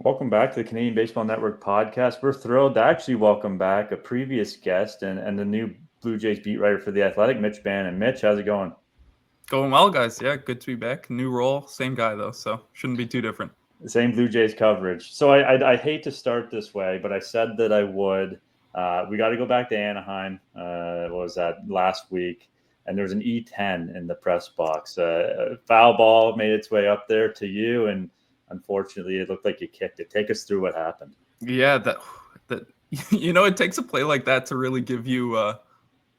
Welcome back to the Canadian Baseball Network podcast. We're thrilled to actually welcome back a previous guest and the new Blue Jays beat writer for The Athletic, Mitch Bannon. Mitch, how's it going? Going well, guys. Yeah, good to be back. New role, same guy though, so shouldn't be too different. The same Blue Jays coverage. So I hate to start this way, but I said that I would. We got to go back to Anaheim. What was that last week? And there was an E10 in the press box. A foul ball made its way up there to you, and unfortunately, it looked like you kicked it. Take us through what happened. Yeah, that it takes a play like that to really give you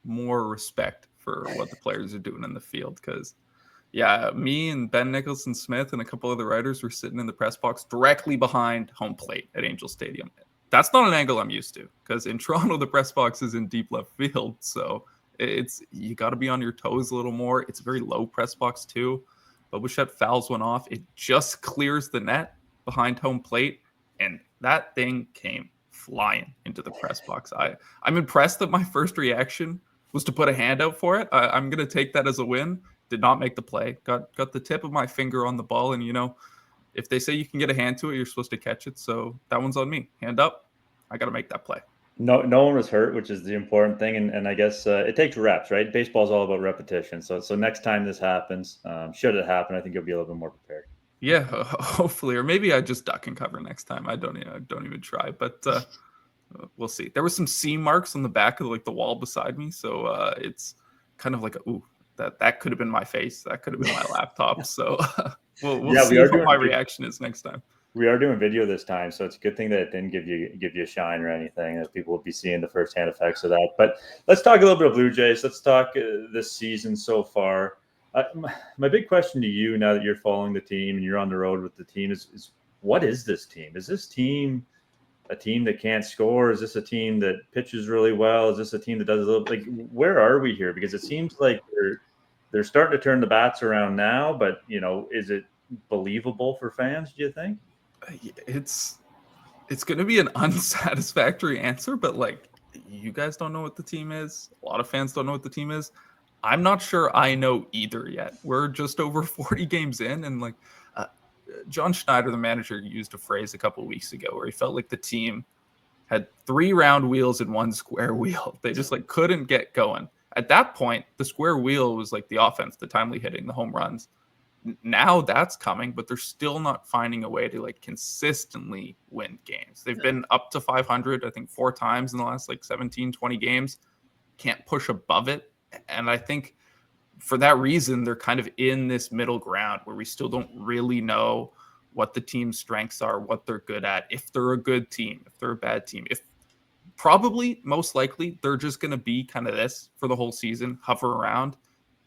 more respect for what the players are doing in the field. Because yeah, me and Ben Nicholson Smith and a couple other writers were sitting in the press box directly behind home plate at Angel Stadium. That's not an angle I'm used to because in Toronto the press box is in deep left field, so it's you got to be on your toes a little more. It's a very low press box too. But Bichette fouls one off. It just clears the net behind home plate, and that thing came flying into the press box. I'm impressed that my first reaction was to put a hand out for it. I'm gonna take that as a win. Did not make the play. Got the tip of my finger on the ball, and if they say you can get a hand to it, you're supposed to catch it. So that one's on me. Hand up. I got to make that play. No one was hurt, which is the important thing, and I guess it takes reps, right? Baseball is all about repetition. So next time this happens, should it happen, I think you'll be a little bit more prepared. Yeah, hopefully, or maybe I just duck and cover next time. I don't even try, but we'll see. There were some seam marks on the back of the wall beside me, so it's kind of like that could have been my face. That could have been my laptop. So we'll see what my reaction is next time. We are doing video this time, so it's a good thing that it didn't give you a shine or anything, that people will be seeing the firsthand effects of that. But let's talk a little bit of Blue Jays. Let's talk this season so far. My big question to you, now that you're following the team and you're on the road with the team, is what is this team? Is this team a team that can't score? Is this a team that pitches really well? Is this a team that does a little, where are we here? Because it seems like they're starting to turn the bats around now, but is it believable for fans, do you think? It's going to be an unsatisfactory answer, but you guys don't know what the team is. A lot of fans don't know what the team is. I'm not sure I know either yet. We're just over 40 games in, and John Schneider, the manager, used a phrase a couple of weeks ago where he felt like the team had 3 round wheels and 1 square wheel. They just couldn't get going. At that point, the square wheel was the offense, the timely hitting, the home runs. Now that's coming, but they're still not finding a way to consistently win games. They've been up to 500, I think 4 times in the last 17, 20 games. Can't push above it. And I think for that reason, they're kind of in this middle ground where we still don't really know what the team's strengths are, what they're good at, if they're a good team, if they're a bad team. If probably, most likely, they're just going to be kind of this for the whole season, hover around.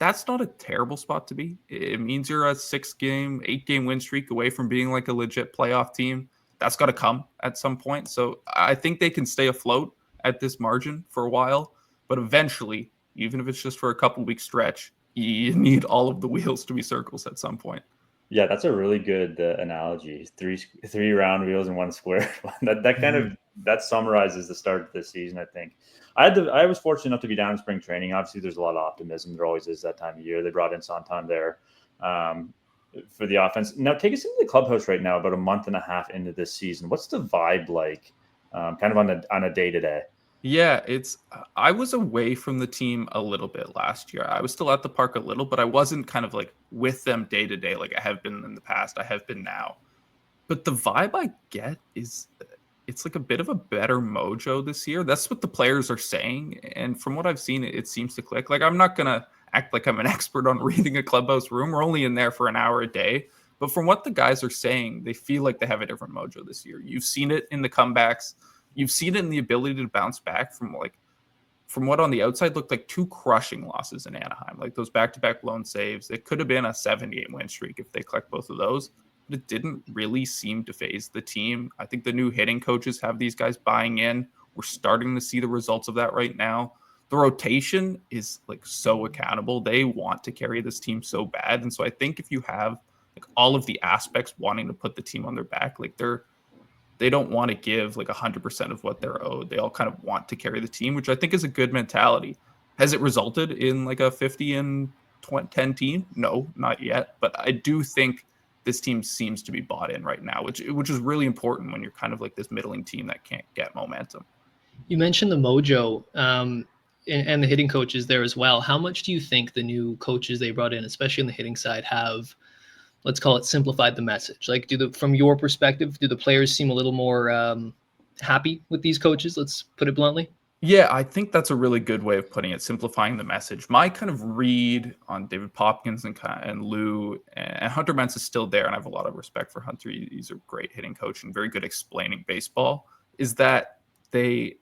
That's not a terrible spot to be. It means you're a 6-game, 8-game win streak away from being a legit playoff team. That's got to come at some point. So I think they can stay afloat at this margin for a while. But eventually, even if it's just for a couple-week stretch, you need all of the wheels to be circles at some point. Yeah, that's a really good analogy. Three round wheels and 1 square. that kind of that summarizes the start of this season, I think. I was fortunate enough to be down in spring training. Obviously, there's a lot of optimism. There always is that time of year. They brought in Santander for the offense. Now, take us into the clubhouse right now, about a month and a half into this season. What's the vibe like, kind of on a day-to-day? Yeah, I was away from the team a little bit last year. I was still at the park a little, but I wasn't kind of with them day to day like I have been in the past. I have been now. But the vibe I get is it's a bit of a better mojo this year. That's what the players are saying. And from what I've seen, it seems to click. I'm not going to act like I'm an expert on reading a clubhouse room. We're only in there for an hour a day. But from what the guys are saying, they feel like they have a different mojo this year. You've seen it in the comebacks. You've seen it in the ability to bounce back from what on the outside looked like 2 crushing losses in Anaheim, those back-to-back blown saves. It could have been a 7-game win streak if they collect both of those, but it didn't really seem to phase the team. I think the new hitting coaches have these guys buying in. We're starting to see the results of that right now. The rotation is so accountable. They want to carry this team so bad. And so I think if you have all of the aspects wanting to put the team on their back, they don't want to give 100% of what they're owed. They all kind of want to carry the team, which I think is a good mentality. Has it resulted in a 50-10 team? No, not yet. But I do think this team seems to be bought in right now, which is really important when you're kind of like this middling team that can't get momentum. You mentioned the mojo and the hitting coaches there as well. How much do you think the new coaches they brought in, especially on the hitting side, have, let's call it, simplified the message? Like, from your perspective, do the players seem a little more happy with these coaches? Let's put it bluntly. Yeah, I think that's a really good way of putting it, simplifying the message. My kind of read on David Popkins and Lou and Hunter Ments is still there, and I have a lot of respect for Hunter. He's a great hitting coach and very good explaining baseball, is that they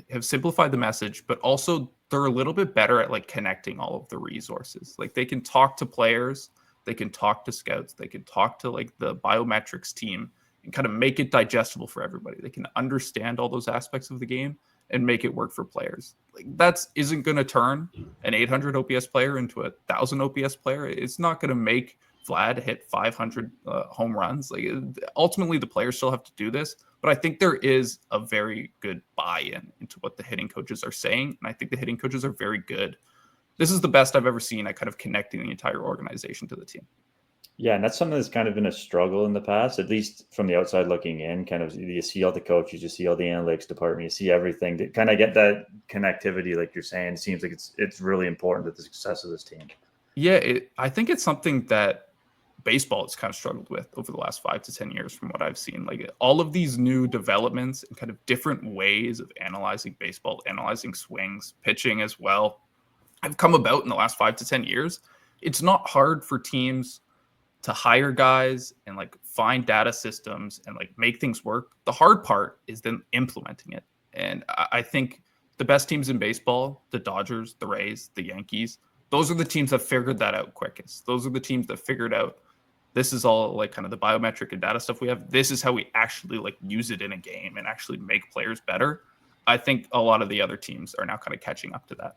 have simplified the message, but also they're a little bit better at like connecting all of the resources. Like they can talk to players, they can talk to scouts, they can talk to like the biometrics team and kind of make it digestible for everybody. They can understand all those aspects of the game and make it work for players. Like that isn't going to turn an 800 OPS player into a 1,000 OPS player. It's not going to make Vlad hit 500 home runs. Like ultimately, the players still have to do this. But I think there is a very good buy-in into what the hitting coaches are saying, and I think the hitting coaches are very good. This is the best I've ever seen at kind of connecting the entire organization to the team. Yeah, and that's something that's kind of been a struggle in the past, at least from the outside looking in. Kind of, you see all the coaches, you see all the analytics department, you see everything to kind of get that connectivity, like you're saying. It seems like it's really important to the success of this team. Yeah, I think it's something that baseball has kind of struggled with over the last 5 to 10 years from what I've seen. Like all of these new developments and kind of different ways of analyzing baseball, analyzing swings, pitching as well, have come about in the last 5 to 10 years. It's not hard for teams to hire guys and like find data systems and like make things work. The hard part is then implementing it. And I think the best teams in baseball, the Dodgers, the Rays, the Yankees, those are the teams that figured that out quickest. Those are the teams that figured out this is all like kind of the biometric and data stuff we have. This is how we actually like use it in a game and actually make players better. I think a lot of the other teams are now kind of catching up to that.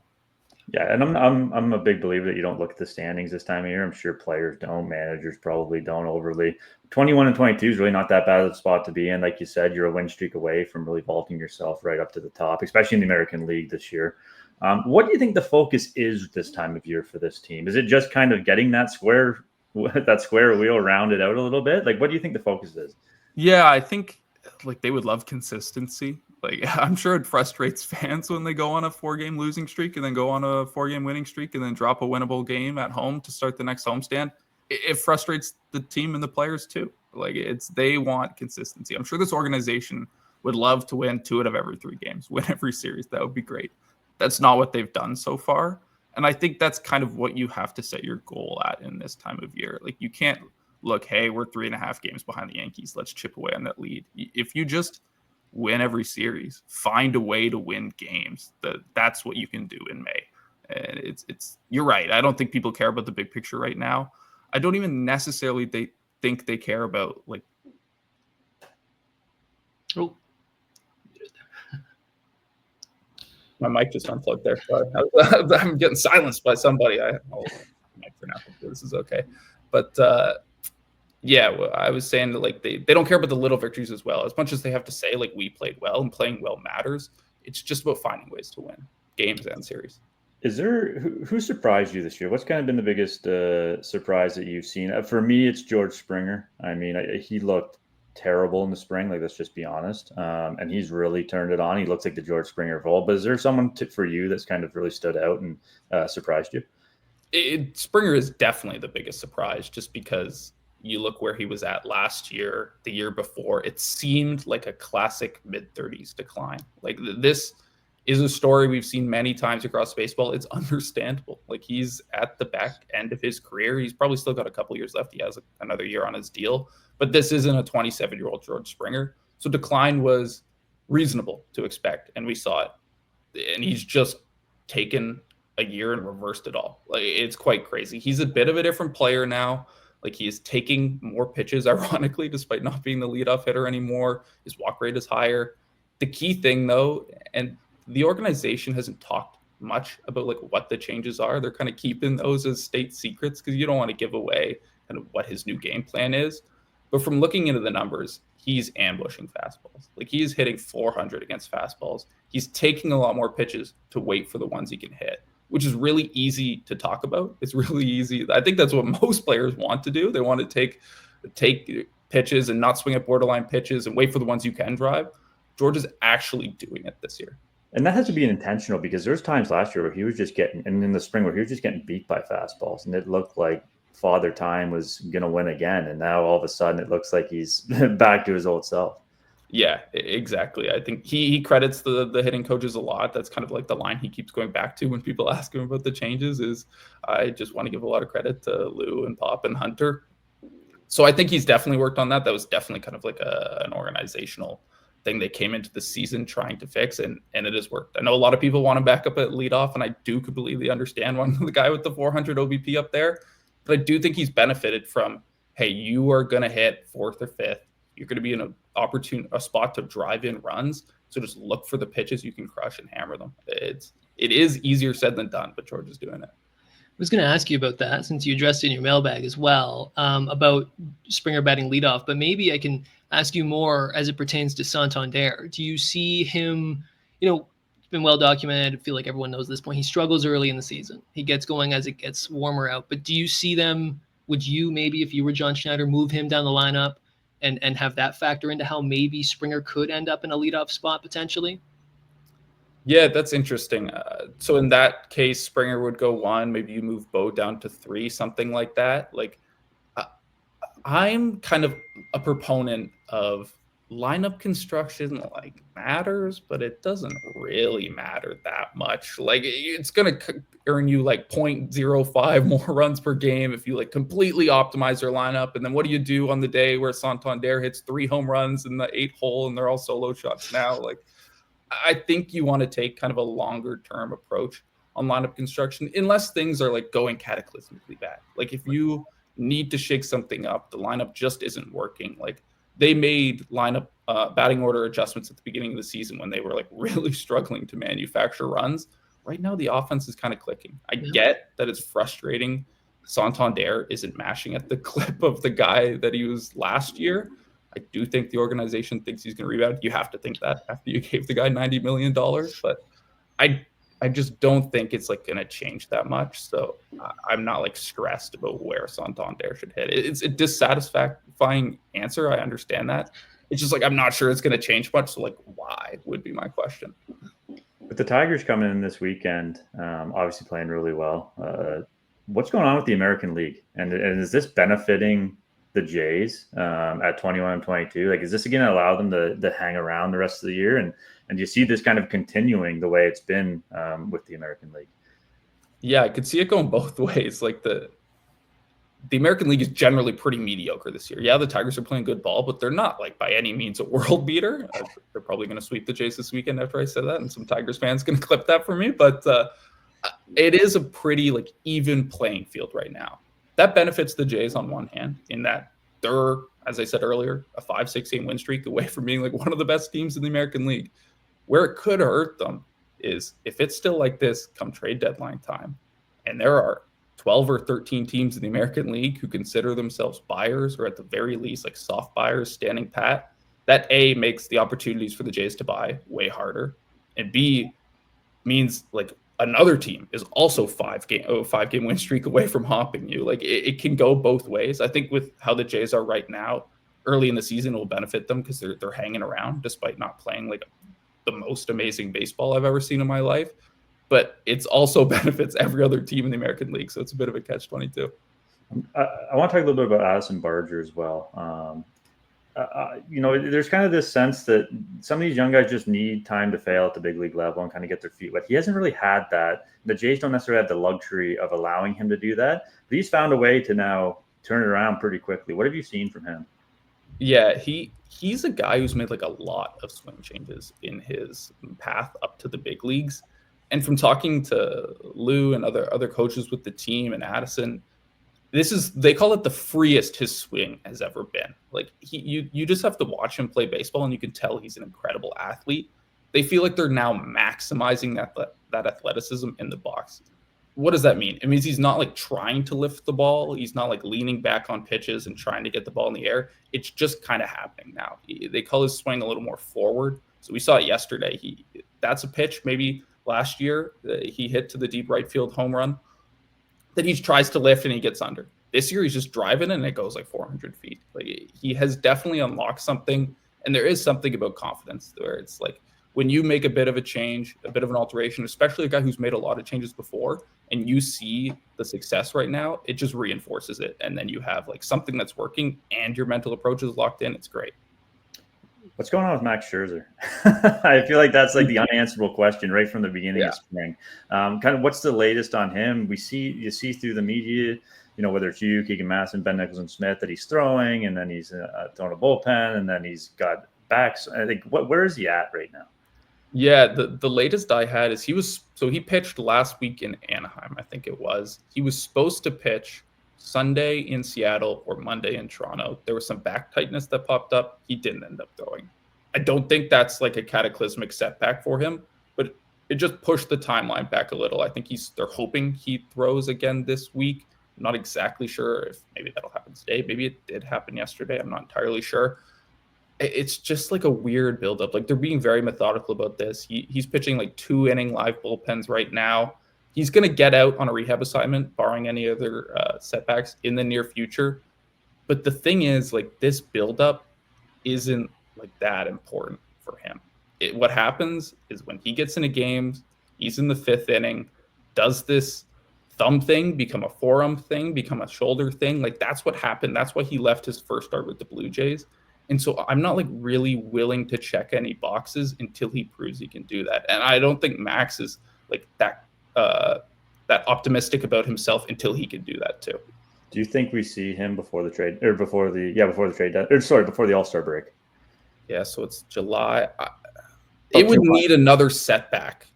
Yeah, and I'm a big believer that you don't look at the standings this time of year. I'm sure players don't, managers probably don't overly. 21 and 22 is really not that bad of a spot to be in. Like you said, you're a win streak away from really vaulting yourself right up to the top, especially in the American League this year. What do you think the focus is this time of year for this team? Is it just kind of getting that square wheel rounded out a little bit? Like, what do you think the focus is? Yeah, I think like they would love consistency. Like I'm sure it frustrates fans when they go on a 4-game losing streak and then go on a 4-game winning streak and then drop a winnable game at home to start the next homestand. It frustrates the team and the players too. Like they want consistency. I'm sure this organization would love to win 2 out of every 3 games, win every series. That would be great. That's not what they've done so far. And I think that's kind of what you have to set your goal at in this time of year. Like you can't look, hey, we're 3.5 games behind the Yankees. Let's chip away on that lead. If you just win every series, find a way to win games, that's what you can do in May. And it's you're right. I don't think people care about the big picture right now. I don't even necessarily think they care about like. Oh, my mic just unplugged there. Sorry. I'm getting silenced by somebody. I'll mic for now. This is okay. But yeah, well, I was saying that like they don't care about the little victories as well. As much as they have to say like we played well and playing well matters, it's just about finding ways to win games and series. Is there who surprised you this year? What's kind of been the biggest surprise that you've seen? For me, it's George Springer. I mean, he looked terrible in the spring. Like, let's just be honest. And he's really turned it on. He looks like the George Springer of old. But is there someone for you that's kind of really stood out and surprised you? Springer is definitely the biggest surprise, just because you look where he was at last year, the year before. It seemed like a classic mid-30s decline. Like this is a story we've seen many times across baseball. It's understandable. Like he's at the back end of his career. He's probably still got a couple years left. He has another year on his deal, but this isn't a 27-year-old George Springer. So decline was reasonable to expect, and we saw it. And he's just taken a year and reversed it all. Like it's quite crazy. He's a bit of a different player now. Like he is taking more pitches, ironically, despite not being the leadoff hitter anymore. His walk rate is higher. The key thing, though, and the organization hasn't talked much about like what the changes are. They're kind of keeping those as state secrets because you don't want to give away kind of what his new game plan is. But from looking into the numbers, he's ambushing fastballs. Like he is hitting 400 against fastballs. He's taking a lot more pitches to wait for the ones he can hit. which is really easy to talk about. It's really easy. I think that's what most players want to do. They want to take pitches and not swing at borderline pitches and wait for the ones you can drive. George is actually doing it this year. And that has to be intentional, because there's times last year where he was just getting, and in the spring where he was just getting beat by fastballs, and it looked like Father Time was going to win again. And now all of a sudden it looks like he's back to his old self. Yeah, exactly. I think he credits the hitting coaches a lot. That's kind of like the line he keeps going back to when people ask him about the changes is, I just want to give a lot of credit to Lou and Pop and Hunter. So I think he's definitely worked on that. That was definitely kind of like an organizational thing they came into the season trying to fix, and it has worked. I know a lot of people want to back up at leadoff, and I do completely understand wanting the guy with the 400 OBP up there, but I do think he's benefited from, hey, you are going to hit fourth or fifth. You're going to be in a spot to drive in runs, so just look for the pitches you can crush and hammer them. It is easier said than done, but George is doing it. I was going to ask you about that, since you addressed it in your mailbag as well, about Springer batting leadoff, but maybe I can ask you more as it pertains to Santander. Do you see him, it's been well documented, I feel like everyone knows at this point, he struggles early in the season. He gets going as it gets warmer out, but do you see them, would you maybe, if you were John Schneider, move him down the lineup and have that factor into how maybe Springer could end up in a leadoff spot potentially? Yeah, that's interesting. So in that case, Springer would go 1. Maybe you move Bo down to 3, something like that. Like, I'm kind of a proponent of lineup construction, like, matters, but it doesn't really matter that much. Like, it's going to earn you like 0.05 more runs per game if you like completely optimize your lineup. And then what do you do on the day where Santander hits 3 home runs in the 8th hole and they're all solo shots now? Like, I think you want to take kind of a longer term approach on lineup construction, unless things are like going cataclysmically bad. Like, if you need to shake something up, the lineup just isn't working. Like, they made lineup batting order adjustments at the beginning of the season when they were like really struggling to manufacture runs. Right now, the offense is kind of clicking. I get that it's frustrating. Santander isn't mashing at the clip of the guy that he was last year. I do think the organization thinks he's going to rebound. You have to think that after you gave the guy $90 million, but I just don't think it's like going to change that much. So I'm not like stressed about where Santander should hit. It's a dissatisfying answer. I understand that. It's just like, I'm not sure it's going to change much. So like, why would be my question. With the Tigers coming in this weekend, obviously playing really well. What's going on with the American League? And is this benefiting the Jays at 21 and 22? Like, is this going to allow them to hang around the rest of the year? And do you see this kind of continuing the way it's been with the American League? Yeah, I could see it going both ways. Like, the American League is generally pretty mediocre this year. Yeah, the Tigers are playing good ball, but they're not like by any means a world beater. They're probably going to sweep the Jays this weekend after I said that, and some Tigers fans going to clip that for me. But it is a pretty like even playing field right now. That benefits the Jays on one hand, in that they're, as I said earlier, a 5-6 game win streak away from being like one of the best teams in the American League. Where it could hurt them is if it's still like this come trade deadline time, and there are 12 or 13 teams in the American League who consider themselves buyers, or at the very least like soft buyers standing pat, that A, makes the opportunities for the Jays to buy way harder, and B, means like another team is also 5-game win streak away from hopping you. Like, it can go both ways. I think with how the Jays are right now, early in the season will benefit them because they're hanging around despite not playing like the most amazing baseball I've ever seen in my life. But it's also benefits every other team in the American League. So it's a bit of a catch-22. I want to talk a little bit about Addison Barger as well. There's kind of this sense that some of these young guys just need time to fail at the big league level and kind of get their feet wet. He hasn't really had that. The Jays don't necessarily have the luxury of allowing him to do that, but he's found a way to now turn it around pretty quickly. What have you seen from him? Yeah, he's a guy who's made like a lot of swing changes in his path up to the big leagues. And from talking to Lou and other coaches with the team and Addison, they call it the freest his swing has ever been. Like, you just have to watch him play baseball and you can tell he's an incredible athlete. They feel like they're now maximizing that athleticism in the box. What does that mean? It means he's not like trying to lift the ball. He's not like leaning back on pitches and trying to get the ball in the air. It's just kind of happening now. They call his swing a little more forward. So we saw it yesterday. That's a pitch maybe last year. He hit to the deep right field home run. Then he tries to lift and he gets under. This year he's just driving and it goes like 400 feet. Like he has definitely unlocked something, and there is something about confidence where it's like when you make a bit of a change, a bit of an alteration, especially a guy who's made a lot of changes before, and you see the success right now, it just reinforces it. And then you have like something that's working and your mental approach is locked in. It's great. What's going on with Max Scherzer? I feel like that's like the unanswerable question right from the beginning of spring. Kind of what's the latest on him? You see through the media, whether it's you, Keegan Masson, Ben Nicholson-Smith, that he's throwing, and then he's throwing a bullpen, and then he's got backs. I think where is he at right now? Yeah, the latest I had is he pitched last week in Anaheim, I think it was. He was supposed to pitch Sunday in Seattle or Monday in Toronto. There was some back tightness that popped up. He didn't end up throwing. I don't think that's like a cataclysmic setback for him, but it just pushed the timeline back a little. I think they're hoping he throws again this week. I'm not exactly sure if maybe that'll happen today. Maybe it did happen yesterday. I'm not entirely sure. It's just like a weird buildup. Like they're being very methodical about this. He's pitching like 2-inning live bullpens right now. He's going to get out on a rehab assignment, barring any other setbacks in the near future. But the thing is, like this buildup isn't like that important for him. What happens is when he gets into games, he's in the 5th inning, does this thumb thing become a forearm thing, become a shoulder thing? Like that's what happened. That's why he left his first start with the Blue Jays. And so I'm not like really willing to check any boxes until he proves he can do that. And I don't think Max is like that optimistic about himself until he can do that too. Do you think we see him before the trade or before the All-Star break? Yeah, so it's July. It would need another setback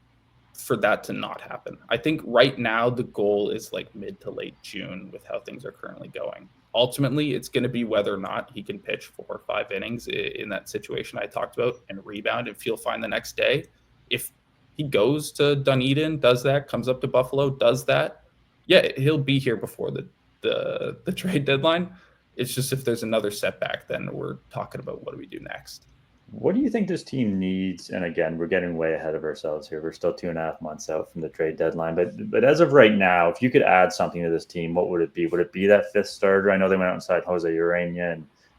for that to not happen. I think right now the goal is like mid to late June with how things are currently going. Ultimately, it's going to be whether or not he can pitch 4 or 5 innings in that situation I talked about and rebound and feel fine the next day. If he goes to Dunedin, does that, comes up to Buffalo, does that, yeah, he'll be here before the trade deadline. It's just if there's another setback, then we're talking about what do we do next. What do you think this team needs? And again, we're getting way ahead of ourselves here. We're still 2.5 months out from the trade deadline. But as of right now, if you could add something to this team, what would it be? Would it be that 5th starter? I know they went out and signed Jose Urania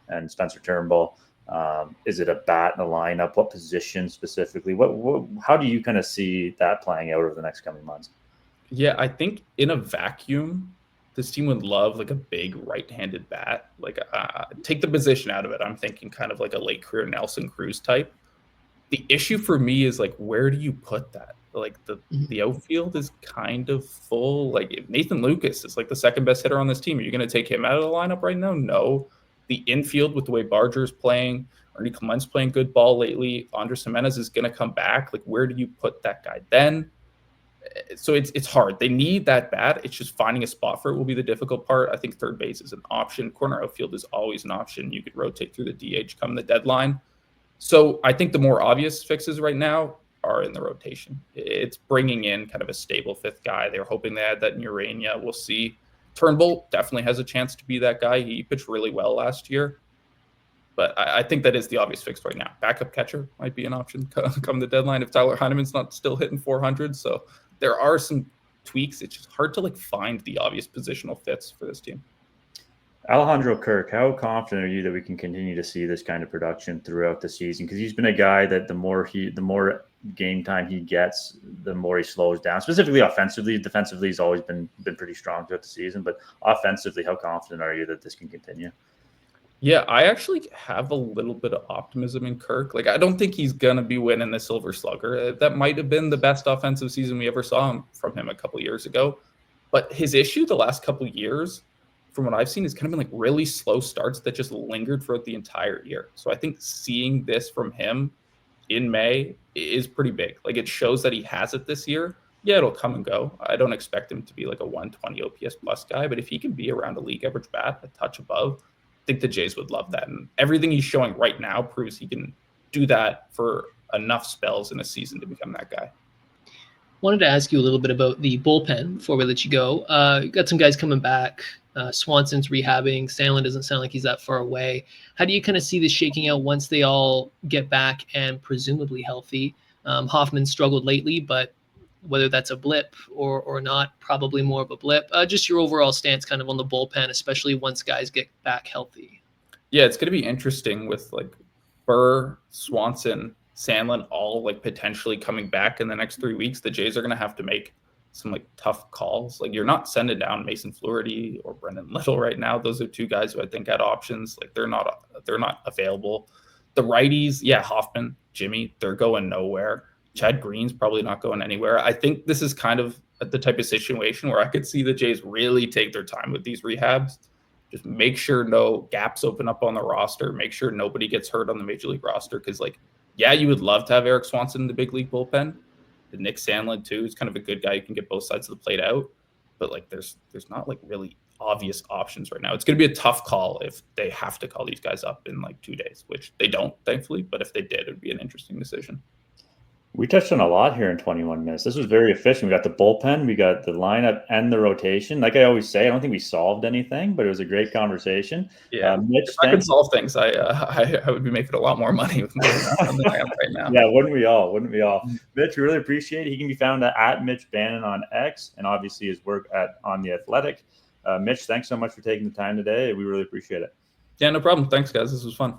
and Spencer Turnbull. Is it a bat in the lineup? What position specifically? How do you kind of see that playing out over the next coming months? Yeah, I think in a vacuum, this team would love like a big right-handed bat. Like take the position out of it. I'm thinking kind of like a late career Nelson Cruz type. The issue for me is like, where do you put that? Like the outfield is kind of full. Like Nathan Lucas is like the second best hitter on this team. Are you going to take him out of the lineup right now? No. The infield with the way Barger's playing, Ernie Clement's playing good ball lately. Andres Jimenez is going to come back. Like where do you put that guy then? So it's hard. They need that bat. It's just finding a spot for it will be the difficult part. I think third base is an option. Corner outfield is always an option. You could rotate through the DH come the deadline. So I think the more obvious fixes right now are in the rotation. It's bringing in kind of a stable 5th guy. They're hoping they add that in Urania. We'll see. Turnbull definitely has a chance to be that guy. He pitched really well last year. But I think that is the obvious fix right now. Backup catcher might be an option come the deadline if Tyler Heineman's not still hitting 400. So there are some tweaks. It's just hard to like find the obvious positional fits for this team. Alejandro Kirk, how confident are you that we can continue to see this kind of production throughout the season? Because he's been a guy that the more game time he gets, the more he slows down. Specifically offensively, defensively, he's always been pretty strong throughout the season. But offensively, how confident are you that this can continue? Yeah, I actually have a little bit of optimism in Kirk. Like, I don't think he's going to be winning the Silver Slugger. That might have been the best offensive season we ever saw from him a couple years ago. But his issue the last couple years, from what I've seen, has kind of been like really slow starts that just lingered throughout the entire year. So I think seeing this from him in May is pretty big. Like, it shows that he has it this year. Yeah, it'll come and go. I don't expect him to be like a 120 OPS plus guy, but if he can be around a league average bat, a touch above, I think the Jays would love that. And everything he's showing right now proves he can do that for enough spells in a season to become that guy. Wanted to ask you a little bit about the bullpen before we let you go. You got some guys coming back. Swanson's rehabbing. Sandlin doesn't sound like he's that far away. How do you kind of see this shaking out once they all get back and presumably healthy? Hoffman struggled lately, but whether that's a blip or not, probably more of a blip. Just your overall stance kind of on the bullpen, especially once guys get back healthy. Yeah, it's going to be interesting with like Burr, Swanson, Sandlin all like potentially coming back in the next 3 weeks. The Jays are going to have to make some like tough calls. Like you're not sending down Mason Flaherty or Brendan Little right now. Those are two guys who I think had options. Like they're not available. The righties, yeah, Hoffman, Jimmy, they're going nowhere. Chad Green's probably not going anywhere. I think this is kind of the type of situation where I could see the Jays really take their time with these rehabs. Just make sure no gaps open up on the roster. Make sure nobody gets hurt on the major league roster. Because, like, yeah, you would love to have Eric Swanson in the big league bullpen. The Nick Sandlin, too, is kind of a good guy who can get both sides of the plate out. But, like, there's not, like, really obvious options right now. It's going to be a tough call if they have to call these guys up in, like, 2 days, which they don't, thankfully. But if they did, it would be an interesting decision. We touched on a lot here in 21 minutes. This was very efficient. We got the bullpen, we got the lineup and the rotation. Like I always say, I don't think we solved anything, but it was a great conversation. Yeah, Mitch, if I could solve things, I would be making a lot more money with than I am right now. Yeah, wouldn't we all? Mitch, we really appreciate it. He can be found at Mitch Bannon on X, and obviously his work on The Athletic. Mitch, thanks so much for taking the time today. We really appreciate it. Yeah, no problem. Thanks, guys. This was fun.